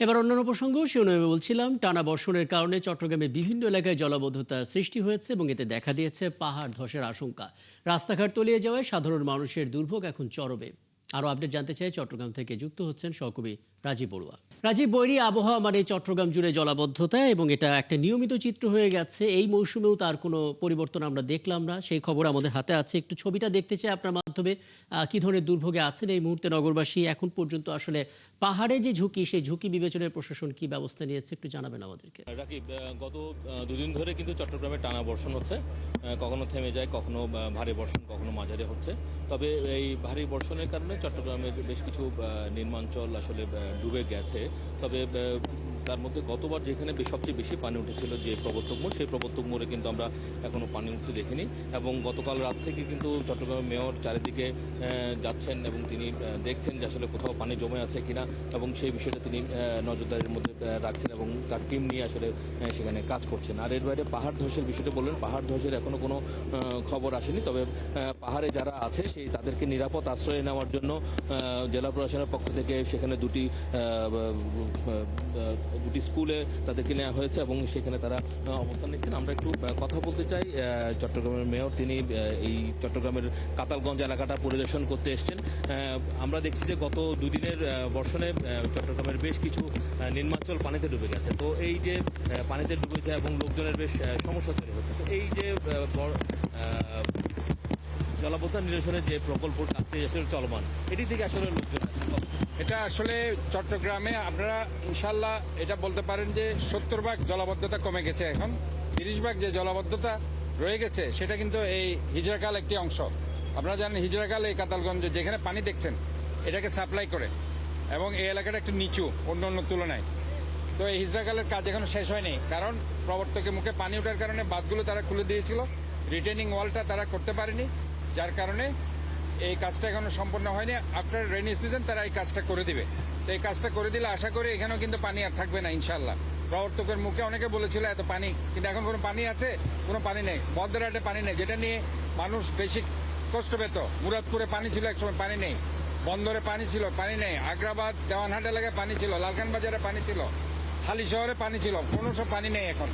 এবার অন্যান্য প্রসঙ্গও শিরোনামে বলছিলাম, টানা বর্ষণের কারণে চট্টগ্রামে বিভিন্ন এলাকায় জলাবদ্ধতার সৃষ্টি হয়েছে এবং এতে দেখা দিয়েছে পাহাড় ধসের আশঙ্কা। রাস্তাঘাট তলিয়ে যাওয়ায় সাধারণ মানুষের দুর্ভোগ এখন চরমে। আরও আপডেট জানতে চাই, চট্টগ্রাম থেকে যুক্ত হচ্ছেন সহকর্মী রাজীব বড়ুয়া। রাজীব, বৈরী আবহাওয়া মানে চট্টগ্রাম জুড়ে জলাবদ্ধতা এবং এটা একটা নিয়মিত চিত্র হয়ে গেছে। এই মৌসুমেও তার কোনো পরিবর্তন আমরা দেখলাম না, সেই খবর আমাদের হাতে আছে। একটু ছবিটা দেখতে চাই আপনার মাধ্যমে, কি ধরনের দুর্ভোগে আছেন এই মুহূর্তে নগরবাসী। এখন পর্যন্ত আসলে পাহাড়ে যে ঝুঁকি, সেই ঝুঁকি বিবেচনায় প্রশাসন কি ব্যবস্থা নিয়েছে একটু জানাবেন আমাদেরকে। রাকিব, গত দুদিন ধরে কিন্তু চট্টগ্রামে টানা বর্ষণ হচ্ছে। কখনো থেমে যায়, কখনো ভারী বর্ষণ, কখনো মাঝারি হচ্ছে। তবে এই ভারী বর্ষণের কারণে চট্টগ্রামের বেশ কিছু নির্মাঞ্চল আসলে ডুবে গেছে। তবে তার মধ্যে গতবার যেখানে সবচেয়ে বেশি পানি উঠেছিল, যে প্রবর্তক মোড়, সেই প্রবর্তক মোড়ে কিন্তু আমরা এখনো পানি উঠতে দেখিনি। এবং গতকাল রাত থেকে কিন্তু চট্টগ্রামের মেয়র চারিদিকে যাচ্ছেন এবং তিনি দেখছেন যে আসলে কোথাও পানি জমে আছে কিনা, এবং সেই বিষয়টা তিনি নজরদারির মধ্যে রাখছেন এবং তার টিম নিয়ে আসলে সেখানে কাজ করছেন। আর এর বাইরে পাহাড় ধসের বিষয়টা বললেন, পাহাড় ধসের এখনো কোনো খবর আসেনি। তবে পাহাড়ে যারা আছে তাদেরকে নিরাপদ আশ্রয় নেওয়ার জন্য জেলা প্রশাসনের পক্ষ থেকে সেখানে দুটি স্কুলে তাদেরকে নেওয়া হয়েছে এবং সেখানে তারা অবস্থান নিচ্ছেন। আমরা একটু কথা বলতে চাই চট্টগ্রামের মেয়র, তিনি এই চট্টগ্রামের কাতালগঞ্জ এলাকাটা পরিদর্শন করতে এসছেন। আমরা দেখছি যে গত দুদিনের বর্ষণে চট্টগ্রামের বেশ কিছু নির্মাঞ্চল পানিতে ডুবে গেছে। তো এই যে পানিতে ডুবেছে এবং লোকজনের বেশ সমস্যা তৈরি হচ্ছে, তো এই যে জলাবদ্ধতা নিরসনের যে প্রকল্প কাজটি আসলে চলমান, এটি থেকে আসলে লোকজন এটা আসলে চট্টগ্রামে আপনারা ইনশাল্লাহ এটা বলতে পারেন যে 70 ভাগ জলাবদ্ধতা কমে গেছে। এখন 30 ভাগ যে জলাবদ্ধতা রয়ে গেছে সেটা কিন্তু এই হিজরাকাল একটি অংশ। আপনারা জানেন হিজরাকাল এই কাতালগঞ্জ যেখানে পানি দেখছেন এটাকে সাপ্লাই করে, এবং এই এলাকাটা একটু নিচু অন্য অন্য তুলনায়। তো এই হিজরাকালের কাজ এখনো শেষ হয়নি, কারণ প্রবর্তকের মুখে পানি ওঠার কারণে বাঁধগুলো তারা খুলে দিয়েছিল, রিটেনিং ওয়ালটা তারা করতে পারেনি, যার কারণে এই কাজটা এখনো সম্পন্ন হয়নি। আফটার রেনি সিজন তারা এই কাজটা করে দিবে। তো এই কাজটা করে দিলে আশা করি এখানেও কিন্তু পানি আর থাকবে না ইনশাল্লাহ। প্রবর্তকের মুখে অনেকে বলেছিল এত পানি, কিন্তু এখন কোনো পানি আছে? কোনো পানি নেই। বদ্রাটে পানি নেই, যেটা নিয়ে মানুষ বেশি কষ্ট পেত। মুরাদপুরে পানি ছিল একসময়, পানি নেই। বন্দরে পানি ছিল, পানি নেই। আগ্রাবাদ, দেওয়ানহাট এলাকায় পানি ছিল, লালখান বাজারে পানি ছিল, হালি শহরে পানি ছিল, কোনো সব পানি নেই এখন।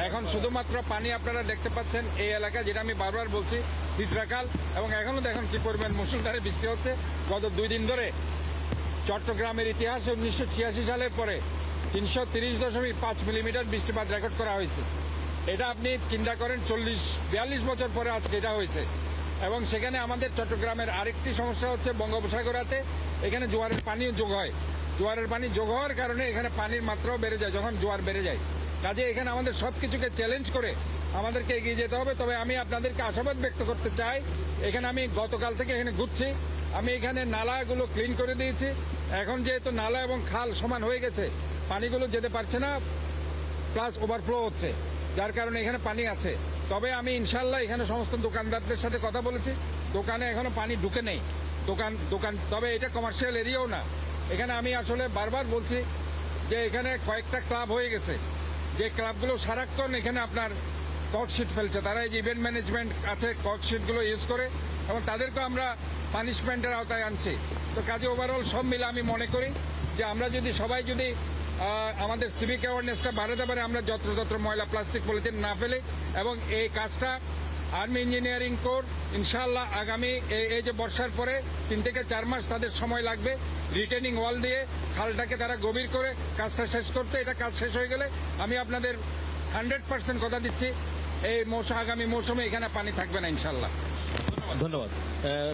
এখন শুধুমাত্র পানি আপনারা দেখতে পাচ্ছেন এই এলাকা, যেটা আমি বারবার বলছি, হিজরাকাল। এবং এখনো দেখুন কি পরিমাণ মুষলধারে বৃষ্টি হচ্ছে। গত 2 দিন ধরে চট্টগ্রামের ইতিহাসে 1986 সালের পরে 330.5 মিলিমিটার বৃষ্টিপাত রেকর্ড করা হয়েছে। এটা আপনি চিন্তা করেন 40-42 বছর পরে আজকে এটা হয়েছে। এবং সেখানে আমাদের চট্টগ্রামের আরেকটি সমস্যা হচ্ছে, বঙ্গোপসাগর আছে, এখানে জোয়ারের পানিও যোগ হয়। জোয়ারের পানি যোগ হওয়ার কারণে এখানে পানির মাত্রাও বেড়ে যায় যখন জোয়ার বেড়ে যায়। কাজে এখানে আমাদের সব কিছুকে চ্যালেঞ্জ করে আমাদেরকে এগিয়ে যেতে হবে। তবে আমি আপনাদেরকে আশাবাদ ব্যক্ত করতে চাই, এখানে আমি গতকাল থেকে এখানে ঘুরছি, আমি এখানে নালাগুলো ক্লিন করে দিয়েছি। এখন যেহেতু নালা এবং খাল সমান হয়ে গেছে, পানিগুলো যেতে পারছে না, প্লাস ওভারফ্লো হচ্ছে, যার কারণে এখানে পানি আছে। তবে আমি ইনশাল্লাহ এখানে সমস্ত দোকানদারদের সাথে কথা বলেছি, দোকানে এখনো পানি ঢুকে নেই। দোকান তবে এটা কমার্শিয়াল এরিয়াও না। এখানে আমি আসলে বারবার বলছি যে এখানে কয়েকটা ক্লাব হয়ে গেছে, যে ক্লাবগুলো সারাক্ষণ এখানে আপনার কর্কশিট ফেলছে। তারা এই যে ইভেন্ট ম্যানেজমেন্ট আছে, কর্কশিটগুলো ইউজ করে, এবং তাদেরকেও আমরা পানিশমেন্টের আওতায় আনছি। তো কাজে ওভারঅল সব মিলে আমি মনে করি যে আমরা যদি সবাই যদি আমাদের সিভিক অ্যাওয়ারনেসটা বাড়াতে পারে, আমরা যত্রতত্র ময়লা প্লাস্টিক পলিথিন না ফেলে, এবং এই কাজটা আর্মি ইঞ্জিনিয়ারিং কোর ইনশাআল্লাহ আগামী এই যে বর্ষার পরে 3 থেকে 4 মাস তাদের সময় লাগবে রিটেনিং ওয়াল দিয়ে খালটাকে তারা গভীর করে কাজটা শেষ করতে। এটা কাজ শেষ হয়ে গেলে আমি আপনাদের 100% কথা দিচ্ছি, এই আগামী মৌসুমে এখানে পানি থাকবে না ইনশাআল্লাহ। ধন্যবাদ।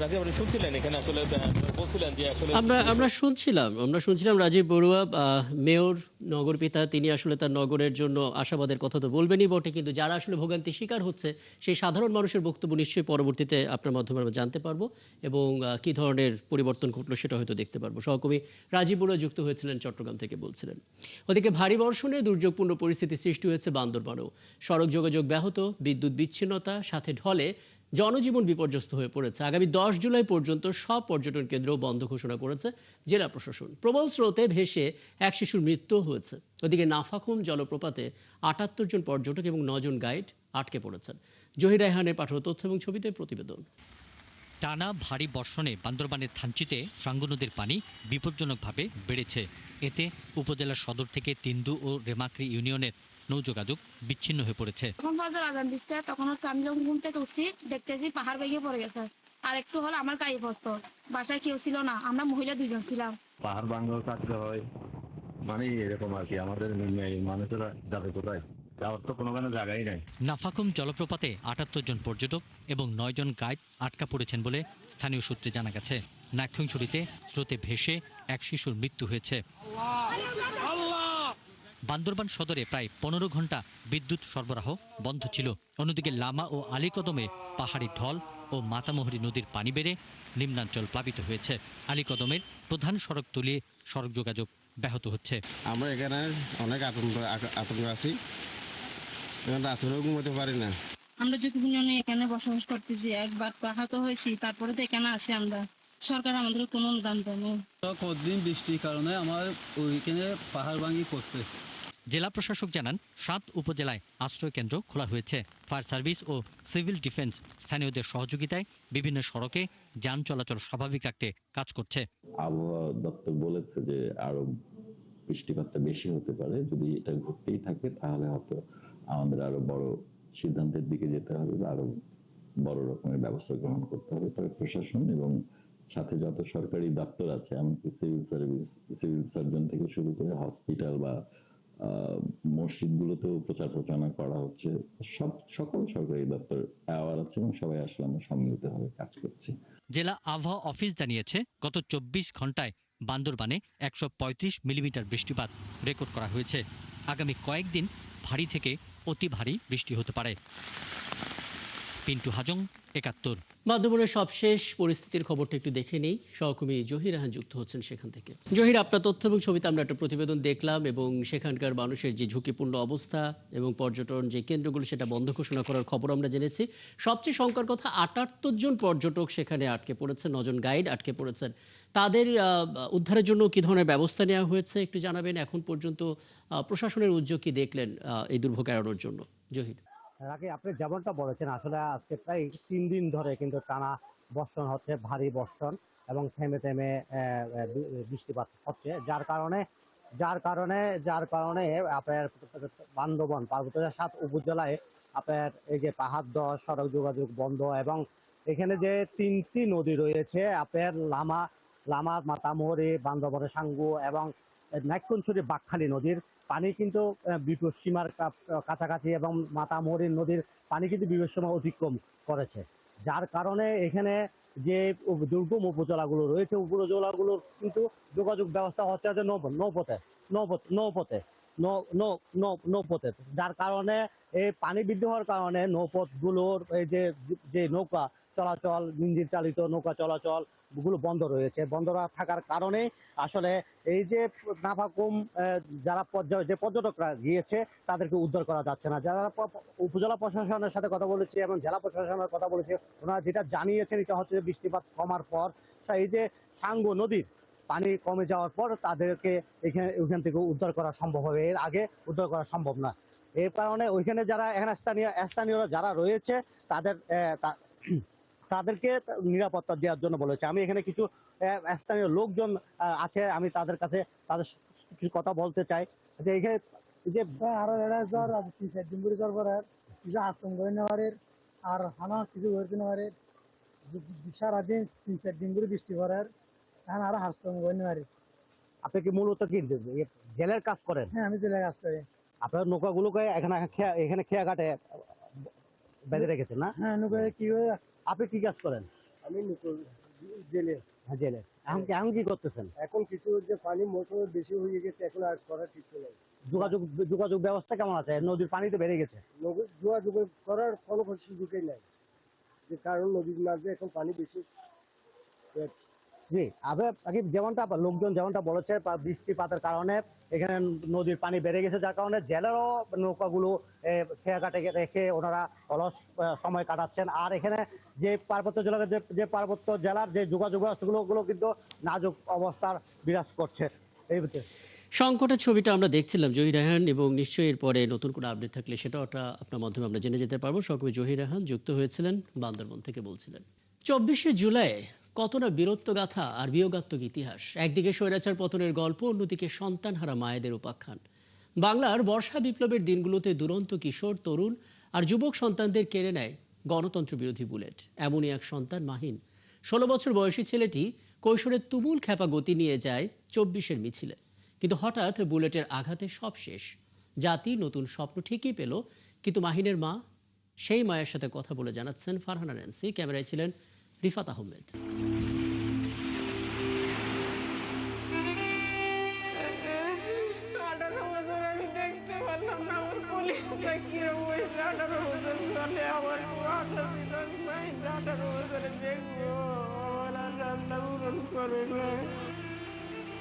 রাজীব, আপনি শুনছিলেন এখানে আসলে বলছিলেন যে আসলে আমরা শুনছিলাম রাজীব বড়ুয়া, মেয়র, নগরপিতা, তিনি আসলে তার নগরের জন্য আশাবাদের কথা তো বলবেনই বটে, কিন্তু যারা আসলে ভোগান্তির শিকার হচ্ছে সেই সাধারণ মানুষের বক্তব্য নিশ্চয়ই পরবর্তীতে আপনার মাধ্যমে আমরা জানতে পারবো, এবং কি ধরনের পরিবর্তন ঘটলো সেটা হয়তো দেখতে পারবো। সহকর্মী রাজীব বড়ুয়া যুক্ত হয়েছিলেন চট্টগ্রাম থেকে, বলছিলেন। ওদিকে ভারী বর্ষণে দুর্যোগপূর্ণ পরিস্থিতি সৃষ্টি হয়েছে বান্দরবানেও। সড়ক যোগাযোগ ব্যাহত, বিদ্যুৎ বিচ্ছিন্নতা, সাথে ঢলে জনজীবন বিপর্যস্ত হয়ে পড়েছে। আগামী 10 জুলাই পর্যন্ত সব পর্যটন কেন্দ্র বন্ধ ঘোষণা করেছে জেলা প্রশাসন। প্রবল স্রোতে ভেসে এক শিশুর মৃত্যু হয়েছে। ওদিকে নাফাখুম জলপ্রপাতে 78 জন পর্যটক এবং 9 জন গাইড আটকে পড়েছেন। জহির রায়হানের পাঠানো তথ্য এবং ছবিতে প্রতিবেদন। টানা ভারী বর্ষণে বান্দরবানের থানচিতে সাঙ্গু নদীর পানি বিপজ্জনকভাবে বেড়েছে। এতে উপজেলার সদর থেকে তিন্দু ও রেমাক্রি ইউনিয়নের নৌযোগাযোগ বিচ্ছিন্ন হয়ে পড়েছে। তখন ফজর আজান দিচ্ছে, তখন হচ্ছে আমি যখন ঘুম থেকে উঠছি দেখতেছি পাহাড় ভেঙে পড়ে গেছে। আর একটু হলে আমার গায়ে পড়তো। বাসায় কেউ ছিল না, আমরা মহিলা 2জন ছিলাম। পাহাড় ভাঙাও কাটতে হয়, মানে এরকম আর কি। আমাদের মানুষেরা যাবে কোথায়, যাওয়ার তো কোনো জায়গাই নাই। নাফাকুম জলপ্রপাতে ৭৮ জন পর্যটক এবং ৯ জন গাইড আটকা পড়েছেন বলে স্থানীয় সূত্রে জানা গেছে। নাকছড়িতে স্রোতে ভেসে এক শিশুর মৃত্যু হয়েছে। বান্দরবান সদরে প্রায় ১৫ ঘন্টা বিদ্যুৎ সরবরাহ বন্ধ ছিল। অন্যদিকে লামা ও আলীকদমে পাহাড়ি ঢল ও মাতামুহুরী নদীর পানি বেড়ে নিম্নাঞ্চল প্লাবিত হয়েছে। আলীকদমের প্রধান সড়ক তলিয়ে সড়ক যোগাযোগ ব্যাহত হচ্ছে। আমরা এখানে অনেক আতঙ্ক আছি, রাত্রেও ঘুমাতে পারি না। আমরা ঝুঁকিপূর্ণ এখানে বসবাস করতেছি, একবার আহত হয়েছি, তারপরে তো এখানে আছি আমরা। সরকার আমাদের কোনো অনুদান দেয়নি। কতদিন বৃষ্টির কারণে আমার ওইখানে পাহাড় ভাঙি পড়ছে। জেলা প্রশাসক জানান ৭ উপজেলায় আশ্রয় কেন্দ্র খোলা হয়েছে। ফায়ার সার্ভিস ও সিভিল ডিফেন্স স্থানীয়দের সহযোগিতায় বিভিন্ন সড়কে যান চলাচল স্বাভাবিক রাখতে কাজ করছে। আবহাওয়া দপ্তর বলেছে যে আরো বৃষ্টিপাতটা বেশি হতে পারে। যদি এটা ঘটতেই থাকে তাহলে হয়তো আমাদের আরো বড় সিদ্ধান্তের দিকে যেতে হবে, আরো বড় রকমের ব্যবস্থা গ্রহণ করতে হবে। তবে প্রশাসন এবং সাথে যত সরকারি দপ্তর আছে, এমনকি সিভিল সার্ভিস, সিভিল সার্জন থেকে শুরু করে হসপিটাল বা মসজিদগুলোতেও প্রচার প্রচারণা করা হচ্ছে। সকল সরকারি দপ্তর অ্যাওয়ার আছে এবং সবাই আসলে আমরা সম্মিলিতভাবে কাজ করছি। জেলা আবহাওয়া অফিস জানিয়েছে গত ২৪ ঘন্টায় বান্দরবানে ১৩৫ মিলিমিটার বৃষ্টিপাত রেকর্ড করা হয়েছে। আগামী কয়েকদিন ভারী থেকে অতি ভারী বৃষ্টি হতে পারে। পিন্টু হাজং, ৭১। বান্দরবনের সবশেষ পরিস্থিতির খবরটা একটু দেখে নেই। সহকর্মী জহির রাহান যুক্ত হচ্ছেন সেখান থেকে। জহির, আপনার তথ্য এবং ছবিতে আমরা একটা প্রতিবেদন দেখলাম এবং সেখানকার মানুষের যে ঝুঁকিপূর্ণ অবস্থা এবং পর্যটন যে কেন্দ্রগুলো সেটা বন্ধ ঘোষণা করার খবর আমরা জেনেছি। সবচেয়ে শঙ্কার কথা, ৭৮ জন পর্যটক সেখানে আটকে পড়েছেন, ৯ জন গাইড আটকে পড়েছেন। তাদের উদ্ধারের জন্য কি ধরনের ব্যবস্থা নেওয়া হয়েছে একটু জানাবেন। এখন পর্যন্ত প্রশাসনের উদ্যোগ কি দেখলেন এই দুর্ভোগ এড়ানোর জন্য? জহির। আগে আপনি যেমনটা বলেছেন, আসলে আজকে প্রায় ৩ দিন ধরে কিন্তু টানা বর্ষণ হচ্ছে, ভারী বর্ষণ এবং থেমে থেমে বৃষ্টিপাত হচ্ছে, যার কারণে আপনার বান্দরবান পার্বত্য ৭ উপজেলায় আপনার এই যে পাহাড় ধস, সড়ক যোগাযোগ বন্ধ এবং এখানে যে ৩টি নদী রয়েছে আপনার লামা, মাতামুহুরী, বান্দরবানের সাঙ্গু এবং নাকছড়ি বাকখালী নদীর পানি কিন্তু বিপদ সীমার কাছাকাছি এবং মাতামুহুরী নদীর পানি কিন্তু বিপদ সীমা অতিক্রম করেছে, যার কারণে এখানে যে দুর্গম উপজেলাগুলো রয়েছে, উপজেলাগুলোর কিন্তু যোগাযোগ ব্যবস্থা হচ্ছে যে নৌপথে, যার কারণে এই পানি বৃদ্ধি হওয়ার কারণে নৌপথগুলোর এই যে নৌকা চলাচল, ইঞ্জিন চালিত নৌকা চলাচল গুলো বন্ধ রয়েছে। বন্ধ থাকার কারণে আসলে এই যে নাফাকুম যারা যে পর্যটকরা গিয়েছে তাদেরকে উদ্ধার করা যাচ্ছে না। যারা উপজেলা প্রশাসনের সাথে কথা বলেছে এবং জেলা প্রশাসনের কথা বলেছে, ওনারা যেটা জানিয়েছেন এটা হচ্ছে বৃষ্টিপাত কমার পর এই যে সাঙ্গু নদীর পানি কমে যাওয়ার পর তাদেরকে ওইখান থেকে উদ্ধার করা সম্ভব হবে, এর আগে উদ্ধার করা সম্ভব না। এই কারণে ওইখানে যারা এখানে স্থানীয়রা যারা রয়েছে তাদেরকে নিরাপত্তা দেওয়ার জন্য বলেছে। আমি এখানে কিছু স্থানীয় লোকজন আছে, আমি তাদের কিছু কথা বলতে চাই যে এখানে যে আরো জ্বর ৩-৪ দিন করে জ্বর পরে কিছু আশ্রম করে নেওয়ারের আর হানা কিছু করে নেওয়ারের সারাদিন ৩-৪ দিন করে বৃষ্টি পড়ার এখন আরো আশ্রম করে নেওয়ারের। আপনি কি মূলত কি জেলের কাজ করেন? হ্যাঁ, আমি জেলের কাজ করি। আপনার নৌকাগুলোকে এখানে খেয়া ঘাটে বেঁধে রেখেছেন না? হ্যাঁ, নৌকা কি হয়। আপনি কি কাজ করেন? আমি জেলে। হ্যাঁ, জেলে। এখন কি করতেছেন? এখন কিছু যে পানি মৌসুমে বেশি হয়ে গেছে, এখন আর করার ঠিক নেই। যোগাযোগ ব্যবস্থা কেমন আছে? নদীর পানি তো বেড়ে গেছে। যোগাযোগ করার কোনো সুযোগই নাই, যে কারণ নদীর মাঝে এখন পানি বেশি। জি, আগে যেমনটা লোকজন যেমনটা বলেছে, বৃষ্টিপাতের কারণে এখানে নদীর পানি বেড়ে গেছে, যার কারণে জেলেরও নৌকাগুলো খেয়াঘাটে রেখে ওনারা অলস সময় কাটাচ্ছেন। আর এখানে যে পার্বত্য জেলার যে যোগাযোগ ব্যবস্থাগুলো কিন্তু নাজুক অবস্থার বিরাজ করছে। এই সংকটের ছবিটা আমরা দেখছিলাম জহির রাহান, এবং নিশ্চয়ই এরপরে নতুন কোনো আপডেট থাকলে সেটাও আপনার মাধ্যমে আমরা জেনে যেতে পারবো। সহকর্মী জহির রাহান যুক্ত হয়েছিলেন বান্দরবন থেকে, বলছিলেন। 24শে জুলাই কত না বীরত্বগাথা আর বিয়োগাত্মক ইতিহাস। একদিকে স্বৈরাচার পতনের গল্প, অন্যদিকে সন্তানহারা মায়েদের উপাখ্যান। বাংলার বর্ষা বিপ্লবের দিনগুলোতে দুরন্ত কিশোর, তরুণ আর যুবক সন্তানদের কেড়ে নেয় গণতন্ত্র বিরোধী বুলেট। এমনই এক সন্তান মাহিন। 16 বছর বয়সী ছেলেটি কৈশোরের তুমুল খেপা গতি নিয়ে যায় 24-এর মিছিলে, কিন্তু হঠাৎ বুলেটের আঘাতে সব শেষ। জাতি নতুন স্বপ্ন ঠিকই পেল, কিন্তু মাহিনের মা, সেই মায়ের সাথে কথা বলে জানাচ্ছেন ফারহানা ন্যান্সি। ক্যামেরায় ছিলেন রিফাত আহমেদ।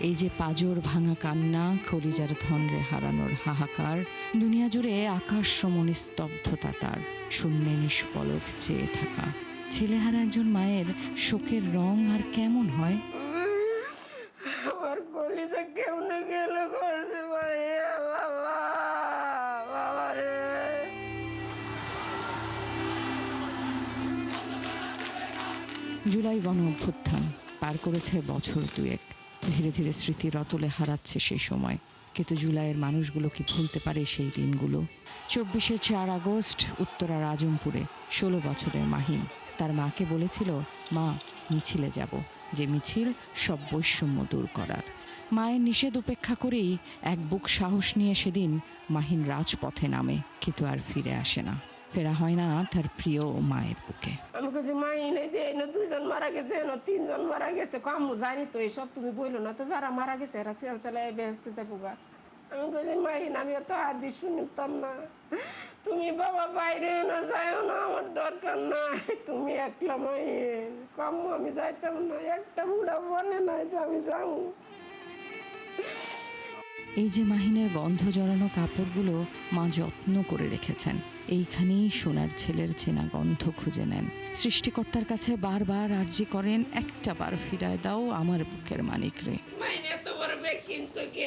এই যে পাজর ভাঙা কান্না, কলিজার ধনরে হারানোর হাহাকার, দুনিয়া জুড়ে আকাশ সম নিস্তব্ধতা তার, শূন্যে নিষ্পলক চেয়ে থাকা। ছেলেহারা একজন মায়ের শোকের রং আর কেমন হয়। আমার কলিজা কেমনে গেল করছে ভাইয়া, বাবা বাবা রে। জুলাই গণ অভ্যুত্থান পার করেছে বছর দুয়েক। ধীরে ধীরে স্মৃতির অতলে হারাচ্ছে সেই সময়, কিন্তু জুলাইয়ের মানুষগুলো কি ভুলতে পারে সেই দিনগুলো? 24শে 4 আগস্ট উত্তরার আজমপুরে 16 বছরের মাহিন তার মাকে বলেছিল, মা মিছিলে যাব, যে মিছিল সব বৈষম্য দূর করার। মায়ের নিষেধ উপেক্ষা করেই এক বুক সাহস নিয়ে সেদিন মাহিন রাজপথে নামে, কিন্তু আর ফিরে আসে না। ফেরা হয় না তার প্রিয় মায়ের বুকে। আমি কাছে মাহিন, এই যে এনে 2 জন মারা গেছে, এনে 3 জন মারা গেছে, আম্মু জানি তো এইসব, তুমি বললো না তো, যারা মারা গেছে এরা সেল চালায় বেহেস্তে যাবো গা। আমি কাছে মাহিন, আমি এত হাদিস শুনতাম না, তুমি বাবা বাইরে না যাও না, আমার দরকার নাই, তুমি একলা মাহিন। আম্মু আমি যাইতাম না, একটা বুড়া বলে নাই যে আমি যাবো। এই যে মাহিনের গন্ধ জড়ানো কাপড়গুলো মা যত্ন করে রেখেছেন। এইখানেই সোনার ছেলের চেনা গন্ধ খুঁজে নেন। সৃষ্টিকর্তার কাছে বারবার আর্জি করেন, একটা বার ফিরায় দাও আমার বুকের মানিক রে। মাইনে এত বড় ব্যাগ কিনছো কি,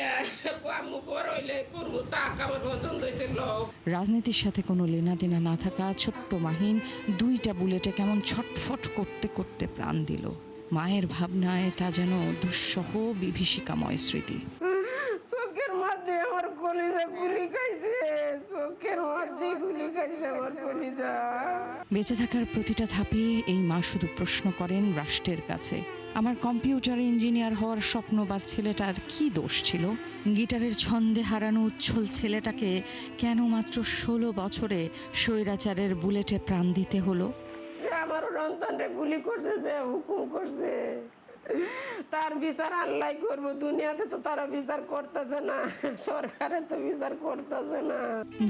আম্মু বড় হইলে করবো, তাক আমার পছন্দ হয়েছে লোক। রাজনীতির সাথে কোনো লেনাদেনা না থাকা ছোট্ট মাহিন 2টা বুলেটে কেমন ছটফট করতে করতে প্রাণ দিল। মায়ের ভাবনায় তা যেন দুঃসহ বিভীষিকাময় স্মৃতি। চোখের মধ্যে আমার কলিজা গুলি খাইছে, চোখের মধ্যে গুলি খাইছে আমার কলিজা। বেঁচে থাকার প্রতিটা ধাপে এই মা শুধু প্রশ্ন করেন রাষ্ট্রের কাছে, আমার কম্পিউটার ইঞ্জিনিয়ার হওয়ার স্বপ্নবাদ ছেলেটার কি দোষ ছিল? গিটারের ছন্দে হারানো উচ্ছল ছেলেটাকে কেন মাত্র 16 বছরে স্বৈরাচারের বুলেটে প্রাণ দিতে হলো? আমার সন্তানরে গুলি করছে, যে হুকুম করছে, তার বিচার আল্লাহ করবো। দুনিয়াতে তো তারা বিচার করতেছে না, সরকারে তো বিচার করতেছে না।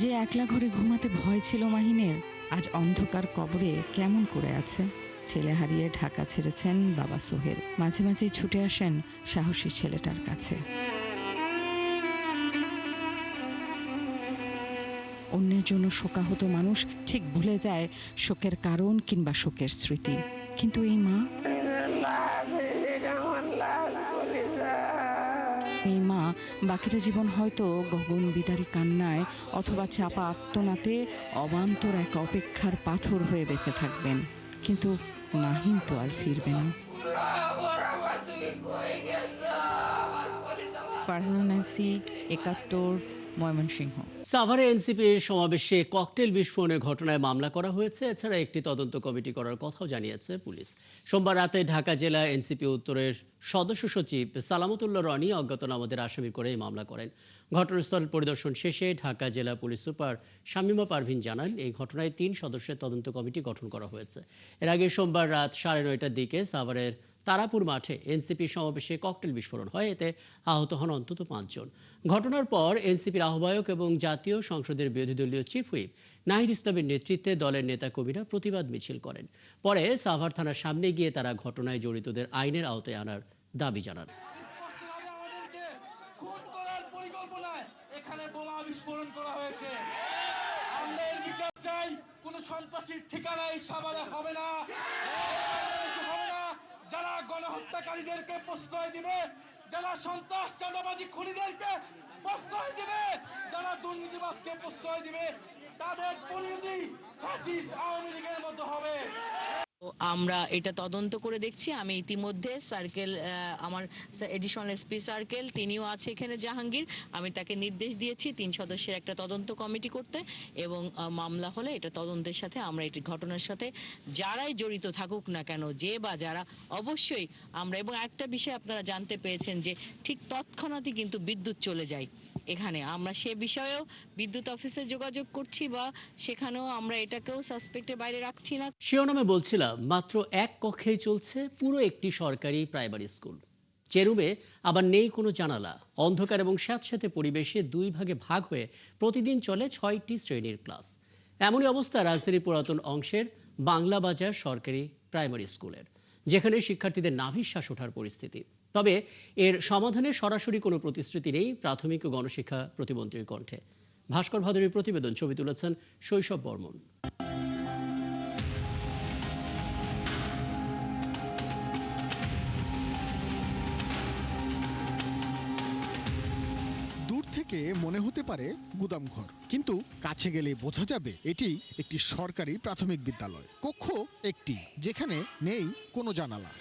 যে একলা ঘরে ঘুমাতে ভয় ছিল মাহিনের, আজ অন্ধকার কবরে কেমন করে আছে। ছেলে হারিয়ে ঢাকা ছেড়েছেন বাবা সোহেল। মাঝে মাঝেই ছুটে আসেন সাহসী ছেলেটার কাছে। অন্যের জন্য শোকাহত মানুষ ঠিক ভুলে যায় শোকের কারণ কিংবা শোকের স্মৃতি, কিন্তু এই মা, এই মা বাকিটা জীবন হয়তো গগন বিদারী কান্নায় অথবা চাপা আত্মনাতে অবান্তর এক অপেক্ষার পাথর হয়ে বেঁচে থাকবেন, কিন্তু মাহিন তো আর ফিরবে না। ফারহানা ন্যান্সি, 71, ময়মনসিংহ। সাভারে এনসিপির সমাবেশে ককটেল বিস্ফোরণের ঘটনায় মামলা করা হয়েছে। এছাড়া একটি তদন্ত কমিটি করার কথাও জানিয়েছে পুলিশ। সোমবার রাতে ঢাকা জেলা এনসিপি উত্তরের সদস্য সচিব সালামতুল্লাহ রনি অজ্ঞাতনামাদের আসামি করে এই মামলা করেন। ঘটনাস্থল পরিদর্শন শেষে ঢাকা জেলা পুলিশ সুপার শামীমা পারভিন জানান, এই ঘটনায় 3 সদস্যের তদন্ত কমিটি গঠন করা হয়েছে। এর আগে সোমবার রাত 9:30টার দিকে সাভারের তারাপুর মাঠে এনসিপি সমাবেশে ককটেল বিস্ফোরণ হয়, এতে আহত হন অন্তত 5 জন। ঘটনার পর এনসিপির আহ্বায়ক এবং জাতীয় সংসদের বিরোধী দলীয় চিফ হুইপ নাহিদ ইসলামের নেতৃত্বে দলের নেতাকর্মীরা প্রতিবাদ মিছিল করেন। পরে সাভার থানার সামনে গিয়ে তারা ঘটনায় জড়িতদের আইনের আওতায় আনার দাবি জানান। এখানে বোমা বিস্ফোরণ করা হয়েছে, আমরা এর বিচার চাই। কোন সন্ত্রাসীর ঠিকানা এই সাভারে হবে না, হবে না। যারা গণহত্যাকারীদেরকে প্রশ্রয় দিবে, যারা সন্ত্রাস চাঁদাবাজি খুনিদেরকে প্রশ্রয় দিবে, যারা দুর্নীতিবাজকে প্রশ্রয় দিবে, তাদের পরিণতি ফ্যাসিস্ট আওয়ামী লীগের মতো হবে। আমরা এটা তদন্ত করে দেখছি। আমি ইতিমধ্যে সার্কেল আমার এডিশনাল এসপি সার্কেল তিনিও আছে এখানে জাহাঙ্গীর, আমি তাকে নির্দেশ দিয়েছি 3 সদস্যের একটা তদন্ত কমিটি করতে, এবং মামলা হলে এটা তদন্তের সাথে আমরা এটি ঘটনার সাথে যারাই জড়িত থাকুক না কেন, যে বা যারা, অবশ্যই আমরা, এবং একটা বিষয় আপনারা জানতে পেয়েছেন যে ঠিক তৎক্ষণাৎই কিন্তু বিদ্যুৎ চলে যায় এখানে, আমরা সে বিষয়েও বিদ্যুৎ অফিসে যোগাযোগ করছি বা সেখানেও আমরা এটাকেও সাসপেক্টের বাইরে রাখছি না। শিরোনামে বলছিলাম মাত্র এক কক্ষেই চলছে পুরো একটি সরকারি প্রাইমারি স্কুল। যে রুমে আবার নেই কোনো জানালা, অন্ধকার এবং স্যাঁতস্যাঁতে পরিবেশে 2 ভাগে ভাগ হয়ে প্রতিদিন চলে 6টি শ্রেণীর ক্লাস। এমনই অবস্থা রাজধানীর পুরাতন অংশের বাংলা বাজার সরকারি প্রাইমারি স্কুলের, যেখানে শিক্ষার্থীদের নাভিশ্বাস ওঠার পরিস্থিতি। তবে এর সমাধানের সরাসরি কোনো প্রতিশ্রুতি নেই প্রাথমিক ও গণশিক্ষা প্রতিমন্ত্রীর কণ্ঠে। ভাস্কর ভাদুরীর প্রতিবেদন, ছবি তুলেছেন শৈশব বর্মন। দূর থেকে মনে হতে পারে গুদামঘর, কিন্তু কাছে গেলে বোঝা যাবে এটি একটি সরকারি প্রাথমিক বিদ্যালয়। কক্ষ একটি, যেখানে নেই কোনো জানালা।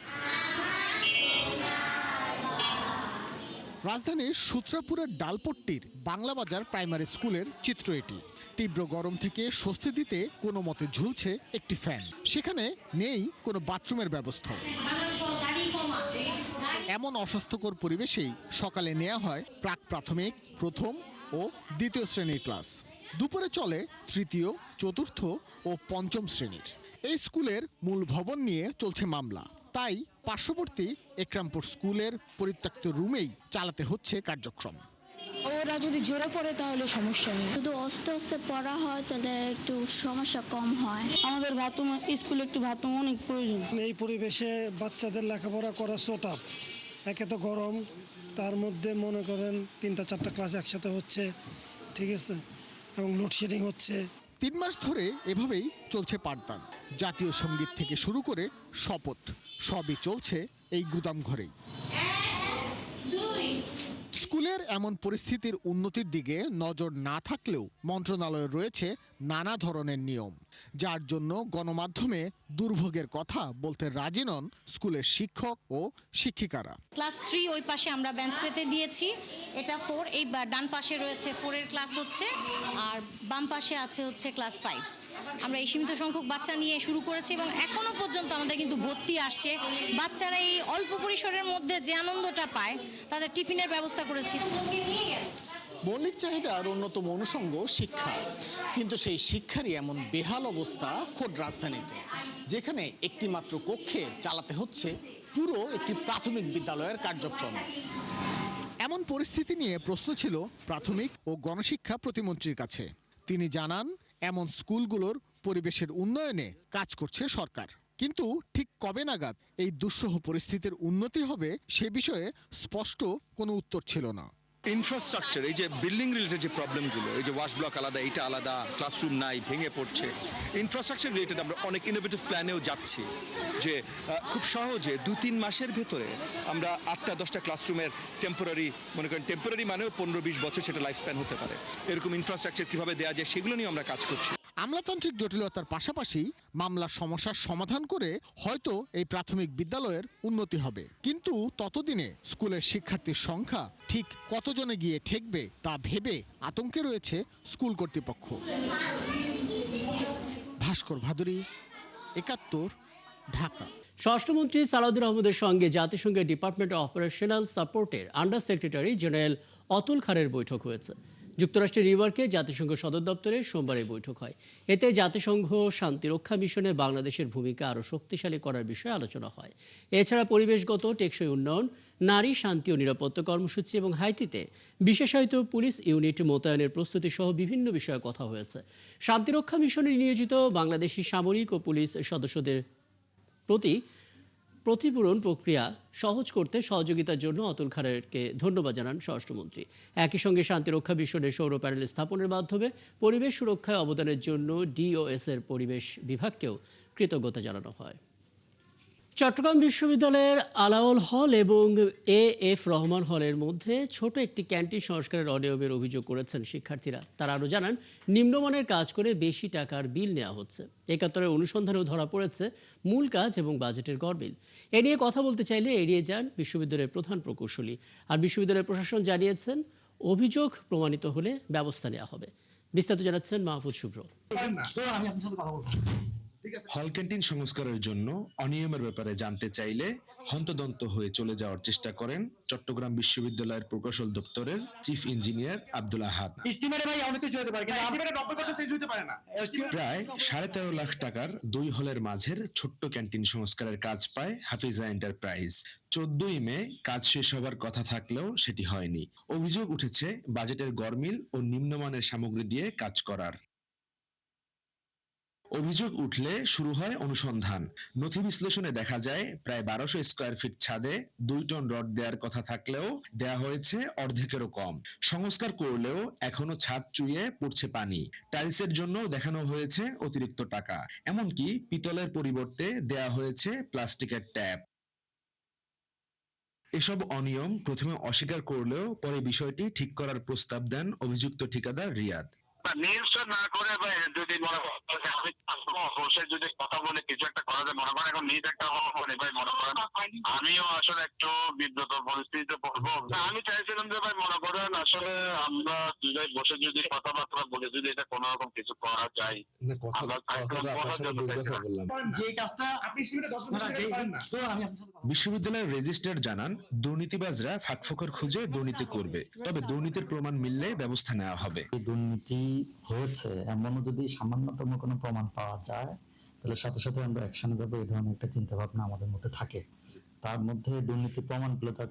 রাজধানীর সূত্রাপুরের ডালপট্টির বাংলা বাজার প্রাইমারি স্কুলের চিত্র এটি। তীব্র গরম থেকে স্বস্তি দিতে কোনো মতে ঝুলছে একটি ফ্যান। সেখানে নেই কোনো বাথরুমের ব্যবস্থা। এমন অস্বাস্থ্যকর পরিবেশেই সকালে নেওয়া হয় প্রাক প্রাথমিক, প্রথম ও দ্বিতীয় শ্রেণীর ক্লাস। দুপুরে চলে তৃতীয়, চতুর্থ ও পঞ্চম শ্রেণীর। এই স্কুলের মূল ভবন নিয়ে চলছে মামলা, তাই পার্শ্ববর্তী একরামপুর স্কুলের পরিত্যক্ত রুমেই চালাতে হচ্ছে কার্যক্রম। ওরা যদি জোরে পড়ে তাহলে সমস্যা হয়, যদি আস্তে আস্তে পড়া হয় তাহলে একটু সমস্যা কম হয়। আমাদের বাথরুম, স্কুলে একটু বাথরুম অনেক প্রয়োজন। এই পরিবেশে বাচ্চাদের লেখাপড়া করা সোটা, একে তো গরম, তার মধ্যে মনে করেন 3-4টা ক্লাস একসাথে হচ্ছে, ঠিক আছে, এবং লোডশেডিং হচ্ছে। 3 মাস ধরে এভাবেই চলছে পাঠদান। জাতীয় সঙ্গীত থেকে শুরু করে শপথ সবই চলছে এই গুদাম ঘরেই। স্কুলের এমন পরিস্থিতির উন্নতির দিকে নজর না থাকলেও মন্ত্রণালয়ে রয়েছে নানা ধরনের নিয়ম, যার জন্য গণমাধ্যমে দুর্ভোগের কথা বলতে রাজি নন স্কুলের শিক্ষক ও শিক্ষিকারা। ক্লাস 3 ওই পাশে আমরা বেঞ্চ পেতে দিয়েছি, এটা 4, এই ডান পাশে রয়েছে 4 এর ক্লাস হচ্ছে, আর বাম পাশে আছে হচ্ছে ক্লাস 5। আমরা এই সীমিত সংখ্যক বাচ্চা নিয়ে শুরু করেছি এবং এখনো পর্যন্ত আমাদের কিন্তু ভর্তি আসছে। বাচ্চারা এই অল্প পরিসরের মধ্যে যে আনন্দটা পায়, তাদের টিফিনের ব্যবস্থা করেছি। মৌলিক চাহিদার অন্যতম অনুষঙ্গ শিক্ষা, কিন্তু সেই শিক্ষারই এমন বেহাল অবস্থা খোদ রাজধানীতে, যেখানে একটি মাত্র কক্ষে চালাতে হচ্ছে পুরো একটি প্রাথমিক বিদ্যালয়ের কার্যক্রম। এমন পরিস্থিতি নিয়ে প্রশ্ন ছিল প্রাথমিক ও গণশিক্ষা প্রতিমন্ত্রীর কাছে। তিনি জানান, এমন স্কুলগুলোর পরিবেশের উন্নয়নে কাজ করছে সরকার, কিন্তু ঠিক কবে নাগাদ এই দুঃসহ পরিস্থিতির উন্নতি হবে সে বিষয়ে স্পষ্ট কোনো উত্তর ছিল না। ইনফ্রাস্ট্রাকচার, এই যে বিল্ডিং রিলেটেড যে প্রবলেমগুলো, এই যে ওয়াশ ব্লক আলাদা, এটা আলাদা, ক্লাসরুম নাই, ভেঙে পড়ছে, ইনফ্রাস্ট্রাকচার রিলেটেড আমরা অনেক ইনোভেটিভ প্ল্যানেও যাচ্ছি যে খুব সহজে 2-3 মাসের ভেতরে আমরা 8টা-10টা ক্লাসরুমের টেম্পোরারি, মনে করেন টেম্পোরারি মানেও 15-20 বছর সেটা লাইফ স্প্যান হতে পারে, এরকম ইনফ্রাস্ট্রাকচার কীভাবে দেওয়া যায় সেগুলো নিয়ে আমরা কাজ করছি। আমলাতান্ত্রিক জটিলতার পাশাপাশি মামলার সমস্যার সমাধান করে হয়তো এই প্রাথমিক বিদ্যালয়ের উন্নতি হবে, কিন্তু ততদিনে স্কুলের শিক্ষার্থীর সংখ্যা ঠিক কতজনে গিয়ে ঠেকবে তা ভেবে আতঙ্কে রয়েছে স্কুল কর্তৃপক্ষ। ভাস্কর ভাদুরী, ৭১, ঢাকা। স্বরাষ্ট্রমন্ত্রী সালাউদ্দিন আহমদের সঙ্গে জাতিসংঘের ডিপার্টমেন্ট অফ অপারেশনাল সাপোর্টের আন্ডার সেক্রেটারি জেনারেল অতুল খারের বৈঠক হয়েছে। যুক্তরাষ্ট্রের নিউইয়র্কে জাতিসংঘ সদর দপ্তরে সোমবার এই বৈঠক হয়। এতে জাতিসংঘ শান্তিরক্ষা মিশনে বাংলাদেশের ভূমিকা আরও শক্তিশালী করার বিষয়ে আলোচনা হয়। এছাড়া পরিবেশগত টেকসই উন্নয়ন, নারী শান্তি ও নিরাপত্তা কর্মসূচি এবং হাইতিতে বিশেষায়িত পুলিশ ইউনিট মোতায়েনের প্রস্তুতি সহ বিভিন্ন বিষয়ে কথা হয়েছে। শান্তিরক্ষা মিশনে নিয়োজিত বাংলাদেশি সামরিক ও পুলিশ সদস্যদের প্রতি প্রতিপূরণ প্রক্রিয়া সহজ করতে সহযোগিতার জন্য অতুল খারেরকে ধন্যবাদ জানান স্বরাষ্ট্রমন্ত্রী। একই সঙ্গে শান্তিরক্ষা মিশনের সৌর প্যানেল স্থাপনের মাধ্যমে পরিবেশ সুরক্ষায় অবদানের জন্য ডিওএস এর পরিবেশ বিভাগকেও কৃতজ্ঞতা জানানো হয়। চট্টগ্রাম বিশ্ববিদ্যালয়ের আলাওল হল এবং এ.এফ. রহমান হলের মধ্যে ছোট একটি ক্যান্টিন সংস্কারের অনিয়মের অভিযোগ করেছেন শিক্ষার্থীরা। তারা আরও জানান, নিম্নমানের কাজ করে বেশি টাকার বিল নেওয়া হচ্ছে। একাত্তরের অনুসন্ধানেও ধরা পড়েছে মূল কাজ এবং বাজেটের গড়মিল। এ নিয়ে কথা বলতে চাইলে এড়িয়ে যান বিশ্ববিদ্যালয়ের প্রধান প্রকৌশলী। আর বিশ্ববিদ্যালয়ের প্রশাসন জানিয়েছেন, অভিযোগ প্রমাণিত হলে ব্যবস্থা নেওয়া হবে। বিস্তারিত জানাচ্ছেন মাহফুজ শুভ্র। হল ক্যান্টিন সংস্কারের জন্য অনিয়মের ব্যাপারে জানতে চাইলে হন্তদন্ত হয়ে চলে যাওয়ার চেষ্টা করেন চট্টগ্রাম বিশ্ববিদ্যালয়ের প্রকৌশল দপ্তরের চিফ ইঞ্জিনিয়ার আব্দুল আহাদ। প্রায় 13.5 লাখ টাকার 2 হলের মাঝের ছোট্ট ক্যান্টিন সংস্কারের কাজ পায় হাফিজা এন্টারপ্রাইজ। 14ই মে কাজ শেষ হবার কথা থাকলেও সেটি হয়নি। অভিযোগ উঠেছে বাজেটের গড়মিল ও নিম্নমানের সামগ্রী দিয়ে কাজ করার। অভিযোগ উঠলে শুরু হয় অনুসন্ধান। নথি বিশ্লেষণে দেখা যায়, প্রায় 1200 স্কয়ার ফিট ছাদে 2 টন রড দেওয়ার কথা থাকলেও দেয়া হয়েছে অর্ধেকেরও কম। সংস্কার করলেও এখনো ছাদ চুইয়ে পড়ছে পানি। টাইলসের জন্য দেখানো হয়েছে অতিরিক্ত টাকা। এমনকি পিতলের পরিবর্তে দেয়া হয়েছে প্লাস্টিকের ট্যাপ। এসব অনিয়ম প্রথমে অস্বীকার করলেও পরে বিষয়টি ঠিক করার প্রস্তাব দেন অভিযুক্ত ঠিকাদার রিয়াদ। নিউজটা না করে বা যদি মনে করেন আমি বসে যদি কথা বলে কিছু একটা করা যায়, মনে করেন এখন নিজ একটা হবে ভাই, মনে করেন আমিও আসলে একটু বিব্রত পরিস্থিতিতে পড়বো। আমি চাইছিলাম যে ভাই মনে করেন আসলে আমরা দুই বসে যদি কথাবার্তা বলে যদি এটা কোনো রকম কিছু করা যায়। বিশ্ববিদ্যালয়ের রেজিস্ট্রার জানান, দুর্নীতিবাজরা ফাঁকফোকর খুঁজে দুর্নীতি করবে, তবে দুর্নীতির প্রমাণ মিললে ব্যবস্থা নেওয়া হবে। দুর্নীতি হয়েছে এমন যদি সামান্যতম কোনো প্রমাণ পাওয়া যায়, তাহলে সাথে সাথে আমরা অ্যাকশনে যাবো। এই ধরনের একটা চিন্তা ভাবনা আমাদের মধ্যে থাকে। তার মধ্যে দুর্নীতি প্রমাণ পেলে তার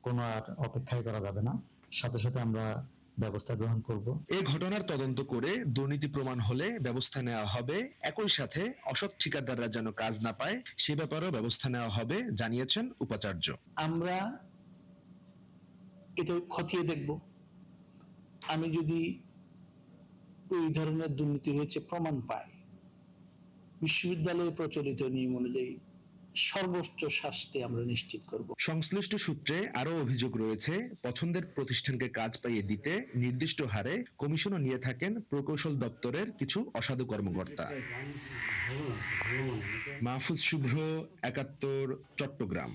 কোনো আর অপেক্ষাই করা যাবে না, সাথে সাথে আমরা ব্যবস্থা গ্রহণ করব। এই ঘটনার তদন্ত করে দুর্নীতি প্রমাণ হলে ব্যবস্থা নেওয়া হবে। একই সাথে অসৎ ঠিকাদাররা যেন কাজ না পায় সে ব্যাপারেও ব্যবস্থা নেওয়া হবে, জানিয়েছেন উপাচার্য। আমরা এটা খতিয়ে দেখব। আমি যদি ওই ধরনের দুর্নীতি হয়েছে প্রমাণ পাই, বিশ্ববিদ্যালয়ে প্রচলিত নিয়ম অনুযায়ী সর্বোচ্চ শাস্তি আমরা নিশ্চিত করব। সংশ্লিষ্ট সূত্রে আরো অভিযোগ রয়েছে, পছন্দের প্রতিষ্ঠানকে কাজ পাইয়ে দিতে নির্দিষ্ট হারে কমিশনও নিয়ে থাকেন প্রকৌশল দপ্তরের কিছু অসাধু কর্মকর্তা। মাহফুজ শুভ্র, 71, চট্টগ্রাম।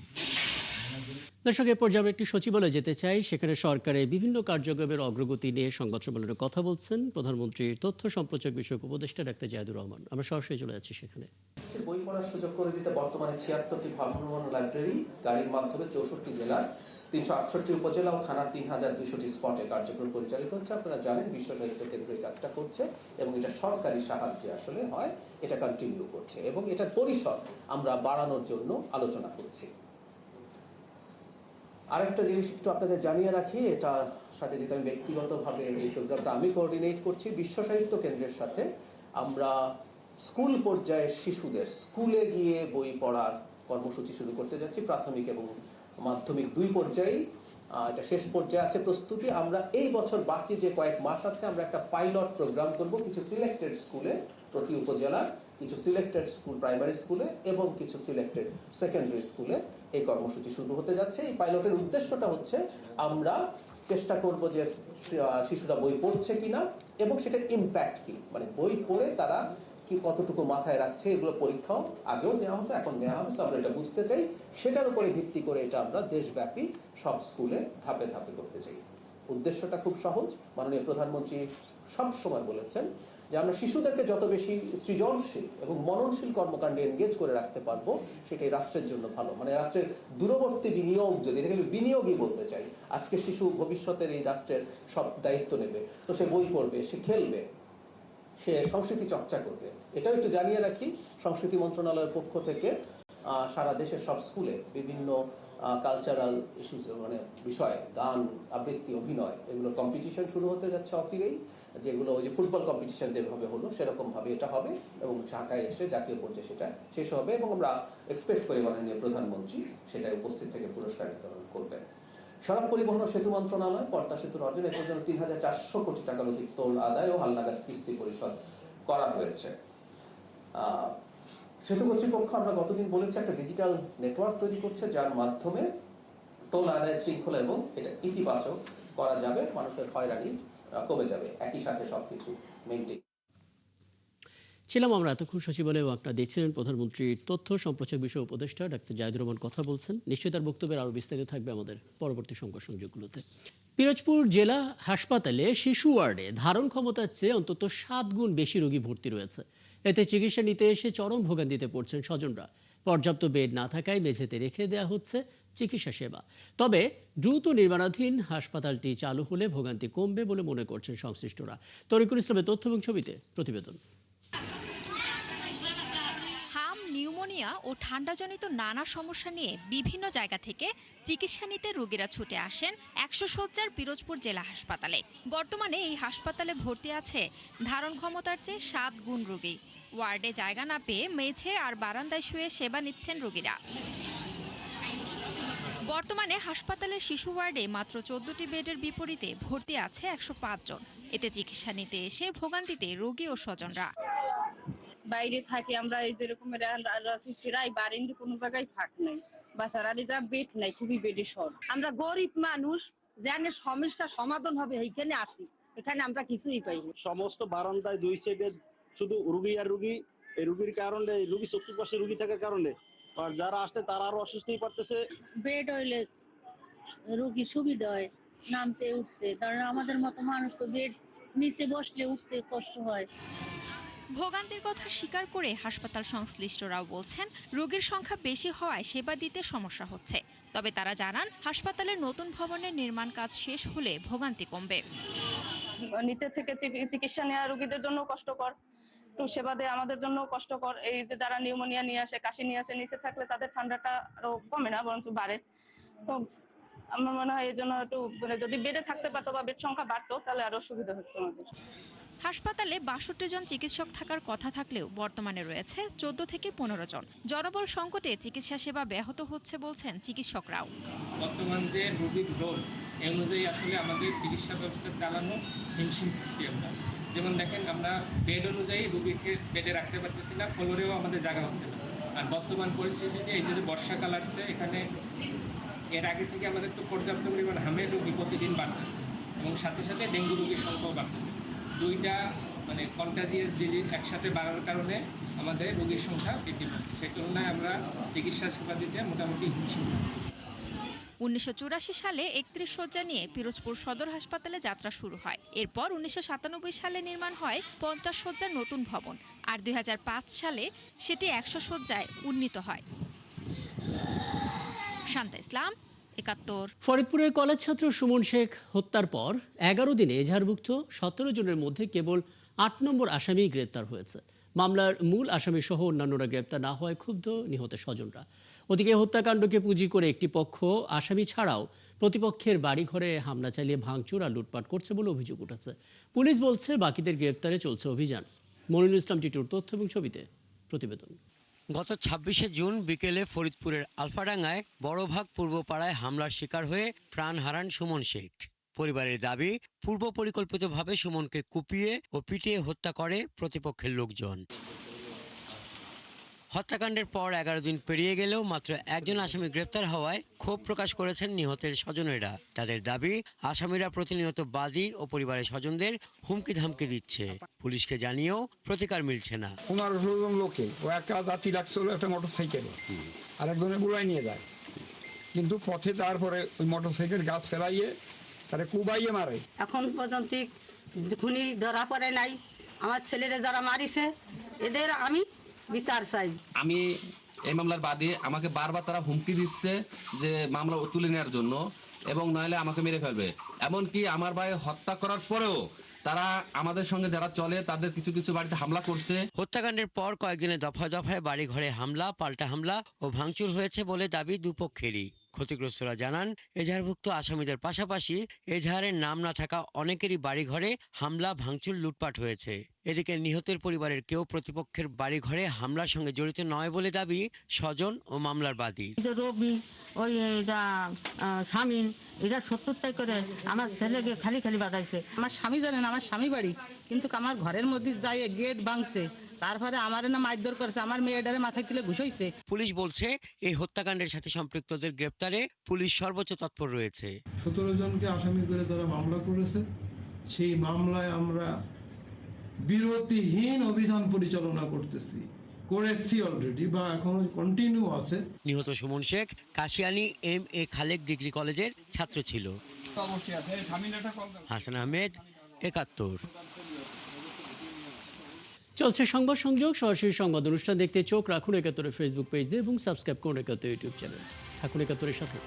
দর্শক, এ পর্যায়ে আমরা একটি সচিবালয়ে যেতে চাই। সেখানে সরকারের বিভিন্ন কার্যক্রমের অগ্রগতি নিয়ে সংবাদ সম্মেলনে কথা বলছেন প্রধানমন্ত্রীর তথ্য সম্প্রচার বিষয়ক উপদেষ্টা ডাক্তার জাহিদুর রহমান। আমরা সরাসরি চলে যাচ্ছি সেখানে। বই পড়ার সুযোগ করে দিতে বর্তমানে 76টি ভ্রাম্যমাণ লাইব্রেরি গাড়ির মাধ্যমে 64 জেলার 368 উপজেলা ও থানার 3200টি স্পটে কার্যক্রম পরিচালিত হচ্ছে। আপনারা জানেন বিশ্ব সাহিত্য কেন্দ্র এই কাজটা করছে এবং এটা সরকারি সাহায্যে আসলে হয়, এটা কন্টিনিউ করছে এবং এটার পরিসর আমরা বাড়ানোর জন্য আলোচনা করছি। আরেকটা জিনিস একটু আপনাদের জানিয়ে রাখি, এটা সাথে যেটা আমি ব্যক্তিগতভাবে এই প্রোগ্রামটা আমি কোঅর্ডিনেট করছি বিশ্ব সাহিত্য কেন্দ্রের সাথে। আমরা স্কুল পর্যায়ে শিশুদের স্কুলে গিয়ে বই পড়ার কর্মসূচি শুরু করতে যাচ্ছি। প্রাথমিক এবং মাধ্যমিক 2 পর্যায়েই এটা শেষ পর্যায়ে আছে প্রস্তুতি। আমরা এই বছর বাকি যে কয়েক মাস আছে আমরা একটা পাইলট প্রোগ্রাম করব কিছু সিলেক্টেড স্কুলে, প্রতি উপজেলার কিছু সিলেক্টেড স্কুল, প্রাইমারি স্কুলে এবং কিছু সিলেক্টেড সেকেন্ডারি স্কুলে এই কর্মসূচি শুরু হতে যাচ্ছে। এই পাইলটের উদ্দেশ্যটা হচ্ছে আমরা চেষ্টা করব যে শিশুরা বই পড়ছে কিনা এবং সেটার ইম্প্যাক্ট কি, মানে বই পড়ে তারা কি কতটুকু মাথায় রাখছে, এগুলো পরীক্ষাও আগেও নেওয়া হতো, এখন নেওয়া হবে। আমরা এটা বুঝতে চাই, সেটার উপরে ভিত্তি করে এটা আমরা দেশব্যাপী সব স্কুলে ধাপে ধাপে করতে চাই। উদ্দেশ্যটা খুব সহজ। মাননীয় প্রধানমন্ত্রী সব সময় বলেছেন যে আমরা শিশুদেরকে যত বেশি সৃজনশীল এবং মননশীল কর্মকাণ্ডে এনগেজ করে রাখতে পারবো সেটাই রাষ্ট্রের জন্য ভালো। মানে রাষ্ট্রের দূরবর্তী বিনিয়োগ, যদি এটাকে আমি বিনিয়োগই বলতে চাই, আজকে শিশু ভবিষ্যতের এই রাষ্ট্রের সব দায়িত্ব নেবে। তো সে বই পড়বে, সে খেলবে, সে সংস্কৃতি চর্চা করবে। এটাও একটু জানিয়ে রাখি, সংস্কৃতি মন্ত্রণালয়ের পক্ষ থেকে সারা দেশের সব স্কুলে বিভিন্ন কালচারাল ইস্যুস, মানে বিষয়, গান, আবৃত্তি, অভিনয়, এগুলো কম্পিটিশন শুরু হতে যাচ্ছে অচিরেই। যেগুলো ওই যে ফুটবল কম্পিটিশন যেভাবে হলো সেরকমভাবে এটা হবে এবং ঢাকায় এসে জাতীয় পর্যায়ে সেটা শেষ হবে এবং আমরা এক্সপেক্ট করি মাননীয় প্রধানমন্ত্রী সেটাই উপস্থিত থেকে পুরস্কার বিতরণ করবেন। সড়ক পরিবহন ও সেতু মন্ত্রণালয় পদ্মা সেতুর অর্জন এ পর্যন্ত 3400 কোটি টাকার অধিক টোল আদায় ও হালনাগাদ কিস্তি পরিশোধ করা হয়েছে। সেতু কর্তৃপক্ষ আমরা গতদিন বলেছি একটা ডিজিটাল নেটওয়ার্ক তৈরি করছে, যার মাধ্যমে টোল আদায় শৃঙ্খলা এবং এটা ইতিবাচক করা যাবে, মানুষের হয়রানি কমে যাবে, একই সাথে সবকিছু মেনটেন। ছিলাম আমরা এতক্ষণ সচিবালয়ে, আপনারা দেখছিলেন প্রধানমন্ত্রীর তথ্য সম্প্রচার বিষয় উপদেষ্টা ডাক্তার জাহিদুর রহমান কথা বলছেন। নিশ্চয়ই তার বক্তব্যের আরও বিস্তারিত থাকবে আমাদের পরবর্তী সংযোগগুলোতে। পিরোজপুর জেলা হাসপাতালে শিশু ওয়ার্ডে ধারণ ক্ষমতার চেয়ে অন্তত 7 গুণ বেশি রোগী ভর্তি রয়েছে। এতে চিকিৎসা নিতে এসে চরম ভোগান্তিতে পড়ছেন স্বজনরা। পর্যাপ্ত বেড না থাকায় মেঝেতে রেখে দেওয়া হচ্ছে চিকিৎসা সেবা। তবে দ্রুত নির্মাণাধীন হাসপাতালটি চালু হলে ভোগান্তি কমবে বলে মনে করছেন সংশ্লিষ্টরা। তরিকুল ইসলামের তথ্য এবং ছবিতে প্রতিবেদন। নিউমোনিয়া ও ঠান্ডাজনিত নানা সমস্যা নিয়ে বিভিন্ন জায়গা থেকে চিকিৎসা নিতে রোগীরা ছুটে আসেন 100 শয্যার পিরোজপুর জেলা হাসপাতালে। বর্তমানে এই হাসপাতালে ভর্তি আছে ধারণ ক্ষমতার চেয়ে 7 গুণ রোগী। ওয়ার্ডে জায়গা না পেয়ে মেঝে আর বারান্দায় শুয়ে সেবা নিচ্ছেন রোগীরা। বর্তমানে হাসপাতালের শিশু ওয়ার্ডে মাত্র 14টি বেডের বিপরীতে ভর্তি আছে 105 জন। এতে চিকিৎসা নিতে এসে ভোগান্তিতে রোগী ও স্বজনরা। বাইরে থাকি আমরা, এই যেরকম প্রায় বারিন্দে কোনো জায়গায় ফাঁক নেই, বাচ্চারা যা বেড নাই, খুবই বেডে শর্ট। আমরা গরিব মানুষ, জানে সমস্যা সমাধান হবে এইখানে আসি, এখানে আমরা কিছুই পাইনি। সমস্ত বারান্দায় 2 সাইডে শুধু রুগী আর রুগী। এই রুগীর কারণে, রুগী চতুর্পাশে রুগী থাকার কারণে আর যারা আসছে তারা আরো অসুস্থই পারতেছে। বেড হইলে রুগী সুবিধা হয় নামতে উঠতে, কারণ আমাদের মতো মানুষ তো বেড নিচে বসলে উঠতে কষ্ট হয়। ভোগান্তির কথা স্বীকার করে হাসপাতাল সংশ্লিষ্টরাও বলছেন, রোগীর সংখ্যা বেশি হওয়ায় সেবা দিতে সমস্যা হচ্ছে। তবে তারা জানান, হাসপাতালের নতুন ভবনের নির্মাণ কাজ শেষ হলে ভোগান্তি কমবে। নিচে থেকে চিকিৎসা নেওয়া রোগীদের জন্য কষ্টকর, একটু সেবা দেয় আমাদের জন্য কষ্টকর। এই যে যারা নিউমোনিয়া নিয়ে আসে, কাশি নিয়ে আসে, নিচে থাকলে তাদের ঠান্ডাটা আরো কমে না, বরঞ্চ বাড়ে। তো আমার মনে হয় এই জন্য একটু যদি বেডে থাকতে পারতো বা বেড সংখ্যা বাড়তো, তাহলে আরো সুবিধা হতো আমাদের। হাসপাতালে 62 জন চিকিৎসক থাকার কথা থাকলেও বর্তমানে রয়েছে 14 থেকে 15 জন। জনবল সংকটে চিকিৎসা সেবা ব্যাহত হচ্ছে বলছেন চিকিৎসকরাও। বর্তমান যে রোগীর রোল, এই অনুযায়ী আসলে আমাদের চিকিৎসা ব্যবস্থা চালানো হিমশিম খাচ্ছি আমরা। যেমন দেখেন, আমরা বেড অনুযায়ী রোগীকে বেডে রাখতে পারতেছি না, ফ্লোরেও আমাদের জায়গা হচ্ছে না। আর বর্তমান পরিস্থিতিতে এই যে বর্ষাকাল আসছে, এখানে এর আগে থেকে আমাদের তো পর্যাপ্ত পরিমাণ হামের রোগী প্রতিদিন বাড়তেছে এবং সাথে সাথে ডেঙ্গু রোগীর সংখ্যাও বাড়তেছে। দুইটা কন্টাজিয়াস ডিজিজ একসাথে বাড়ার কারণে আমাদের রোগীর সংখ্যা বৃদ্ধি পাচ্ছে। সেই তুলনায় আমরা চিকিৎসা সেবা দিতে মোটামুটি হিমশিম। 1984 সালে 31 শয্যা নিয়ে পিরোজপুর সদর হাসপাতালে যাত্রা শুরু হয়। এরপর 1997 সালে নির্মাণ হয় 50 শয্যার নতুন ভবন, আর 2005 সালে সেটি 100 শয্যায় উন্নীত হয়। শান্তা ইসলাম, 71। ফরিদপুরের কলেজ ছাত্র সুমন শেখ হত্যার পর 11 দিনে এজাহারভুক্ত 17 জনের মধ্যে কেবল 8 নম্বর আসামি গ্রেপ্তার হয়েছে। মামলার মূল আসামি সহ অন্যান্যরা গ্রেপ্তার না হওয়ায় ক্ষুব্ধ নিহত স্বজনরা। ওদিকে হত্যাকাণ্ডকে পুঁজি করে একটি পক্ষ আসামি ছাড়াও প্রতিপক্ষের বাড়িঘরে হামলা চালিয়ে ভাঙচুর আর লুটপাট করছে বলে অভিযোগ উঠেছে। পুলিশ বলছে বাকিদের গ্রেপ্তারে চলছে অভিযান। মনিরুল ইসলাম টিটুর তথ্য এবং ছবিতে প্রতিবেদন। গত 26শে জুন বিকেলে ফরিদপুরের আলফাডাঙ্গায় বড়ভাগ পূর্বপাড়ায় হামলার শিকার হয়ে প্রাণ হারান সুমন শেখ। পরিবারের দাবি, পূর্ব পরিকল্পিতভাবে সুমনকে কুপিয়ে ও পিটিয়ে হত্যা করে প্রতিপক্ষের লোকজন। হত্যাকাণ্ডের পর 11 দিন পেরিয়ে গেলেও মাত্র একজন আসামি গ্রেপ্তার হওয়ায় ক্ষোভ প্রকাশ করেছেন নিহতের স্বজনেরা। তাদের দাবি, আসামিরা প্রতিনিয়ত বাদী ও পরিবারের স্বজনদের হুমকি ধামকি দিচ্ছে। পুলিশকে জানিয়েও প্রতিকার মিলছে না। 15 জন লোকে ও একটা জাতি লাগছিল একটা মোটরসাইকেলে, আর একজনে বুলাই নিয়ে যায়, কিন্তু পথে তারপরে ওই মোটরসাইকেল গাছ ফেলাইয়ে তারা কুবাইয়ে মারে। এখন পর্যন্ত খুনি ধরা পড়ে নাই। আমার ছেলেরা যারা মারিছে এদের আমি বিচার চাই। আমি এই মামলার বাদী, আমাকে বারবার তারা হুমকি দিচ্ছে যে মামলা তুলে নেওয়ার জন্য, এবং নইলে আমাকে মেরে ফেলবে। এমনকি আমার ভাই হত্যা করার পরেও তারা আমাদের সঙ্গে যারা চলে তাদের কিছু কিছু বাড়িতে হামলা করছে। হত্যাকাণ্ডের পর কয়েকদিনে দফায় দফায় বাড়ি ঘরে হামলা, পাল্টা হামলা ও ভাঙচুর হয়েছে বলে দাবি দুপক্ষেরই। ক্ষতিগ্রস্তরা জানান, এজাহারভুক্ত আসামিদের পাশাপাশি এজাহারের নাম না থাকা অনেকেরই বাড়িঘরে হামলা, ভাঙচুর, লুটপাট হয়েছে। এদিকে নিহতের পরিবারের কেউ প্রতিপক্ষের বাড়িঘরে হামলার সঙ্গে জড়িত নয় বলে দাবি স্বজন ও মামলার বাদী। রবি ওই স্বামী এটা 70টাই করে আমার ছেলেকে খালি খালি বাঁধাইছে। আমার স্বামী জানেন আমার স্বামী বাড়ি, কিন্তু আমার ঘরের মধ্যে যাই গেট ভাঙছে, তারপরে আমার না মারধর করেছে, আমার মেয়েটারে মাথায় তুলে ঘুষাইছে। পুলিশ বলছে এই হত্যাকাণ্ডের সাথে সম্পৃক্তদের গ্রেপ্তারে পুলিশ সর্বোচ্চ তৎপর রয়েছে। 17 জনকে আসামি করে তারা মামলা করেছে। সেই মামলায় আমরা বিরতিহীন অভিযান পরিচালনা করেছি অলরেডি, বা এখনো কন্টিনিউ আছে। নিহত সুমন শেখ কাশিয়ানী MA খালেক ডিগ্রি কলেজের ছাত্র ছিল। হাসান আহমেদ, ৭১। চলছে সংবাদ সংযোগ। সরাসরি সংবাদ অনুষ্ঠান দেখতে চোখ রাখুন ৭১ ফেসবুক পেজে এবং সাবস্ক্রাইব করুন ৭১ ইউটিউব চ্যানেল। থাকুন ৭১-এর সাথে।